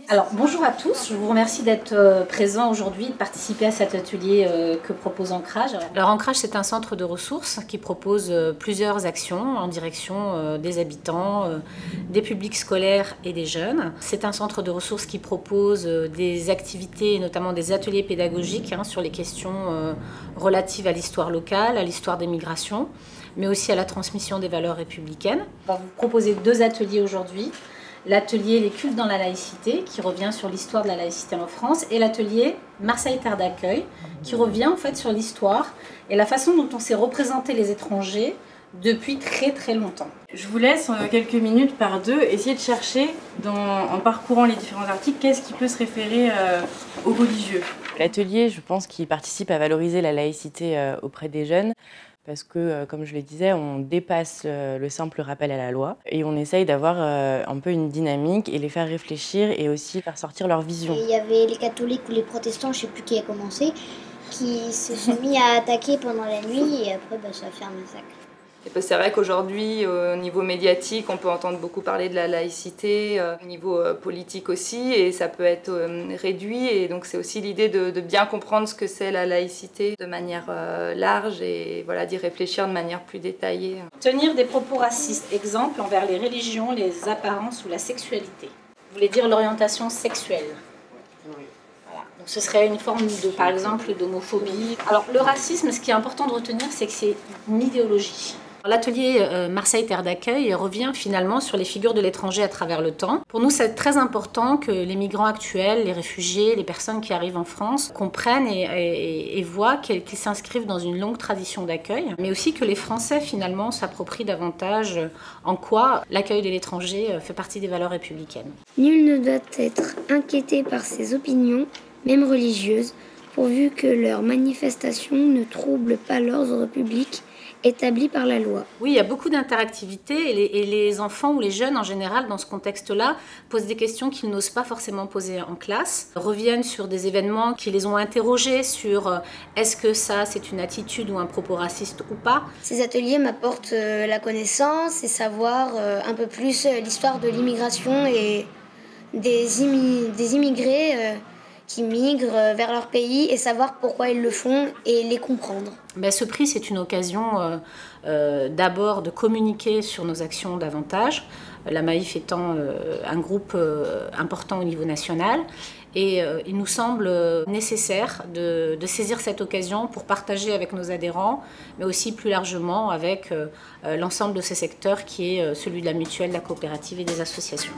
Alors bonjour à tous, je vous remercie d'être présents aujourd'hui, de participer à cet atelier que propose Ancrage. Alors Ancrage, c'est un centre de ressources qui propose plusieurs actions en direction des habitants, des publics scolaires et des jeunes. C'est un centre de ressources qui propose des activités, notamment des ateliers pédagogiques sur les questions relatives à l'histoire locale, à l'histoire des migrations, mais aussi à la transmission des valeurs républicaines. On va vous proposer 2 ateliers aujourd'hui. L'atelier Les cultes dans la laïcité, qui revient sur l'histoire de la laïcité en France, et l'atelier Marseille Terre d'accueil, qui revient en fait sur l'histoire et la façon dont on s'est représenté les étrangers depuis très très longtemps. Je vous laisse quelques minutes par 2 essayer de chercher, en parcourant les différents articles, qu'est-ce qui peut se référer aux religieux. L'atelier, je pense qu'il participe à valoriser la laïcité auprès des jeunes, parce que, comme je le disais, on dépasse le simple rappel à la loi et on essaye d'avoir un peu une dynamique et les faire réfléchir et aussi faire sortir leur vision. Il y avait les catholiques ou les protestants, je ne sais plus qui a commencé, qui se sont mis à attaquer pendant la nuit et après ça a fait un massacre. C'est vrai qu'aujourd'hui, au niveau médiatique, on peut entendre beaucoup parler de la laïcité, au niveau politique aussi, et ça peut être réduit. Et donc c'est aussi l'idée de bien comprendre ce que c'est la laïcité de manière large et voilà, d'y réfléchir de manière plus détaillée. Tenir des propos racistes, exemple envers les religions, les apparences ou la sexualité. Vous voulez dire l'orientation sexuelle. Voilà. Donc ce serait une forme par exemple, d'homophobie. Alors le racisme, ce qui est important de retenir, c'est que c'est une idéologie. L'atelier Marseille Terre d'accueil revient finalement sur les figures de l'étranger à travers le temps. Pour nous, c'est très important que les migrants actuels, les réfugiés, les personnes qui arrivent en France comprennent et voient qu'ils s'inscrivent dans une longue tradition d'accueil, mais aussi que les Français finalement s'approprient davantage en quoi l'accueil de l'étranger fait partie des valeurs républicaines. Nul ne doit être inquiété par ses opinions, même religieuses, pourvu que leurs manifestations ne troublent pas l'ordre public établi par la loi. Oui, il y a beaucoup d'interactivité et les enfants ou les jeunes en général dans ce contexte-là posent des questions qu'ils n'osent pas forcément poser en classe, reviennent sur des événements qui les ont interrogés sur est-ce que ça c'est une attitude ou un propos raciste ou pas. Ces ateliers m'apportent la connaissance et savoir un peu plus l'histoire de l'immigration et des immigrés qui migrent vers leur pays et savoir pourquoi ils le font et les comprendre. Ce prix, c'est une occasion d'abord de communiquer sur nos actions davantage, la Maïf étant un groupe important au niveau national. Et il nous semble nécessaire de saisir cette occasion pour partager avec nos adhérents, mais aussi plus largement avec l'ensemble de ces secteurs qui est celui de la mutuelle, de la coopérative et des associations.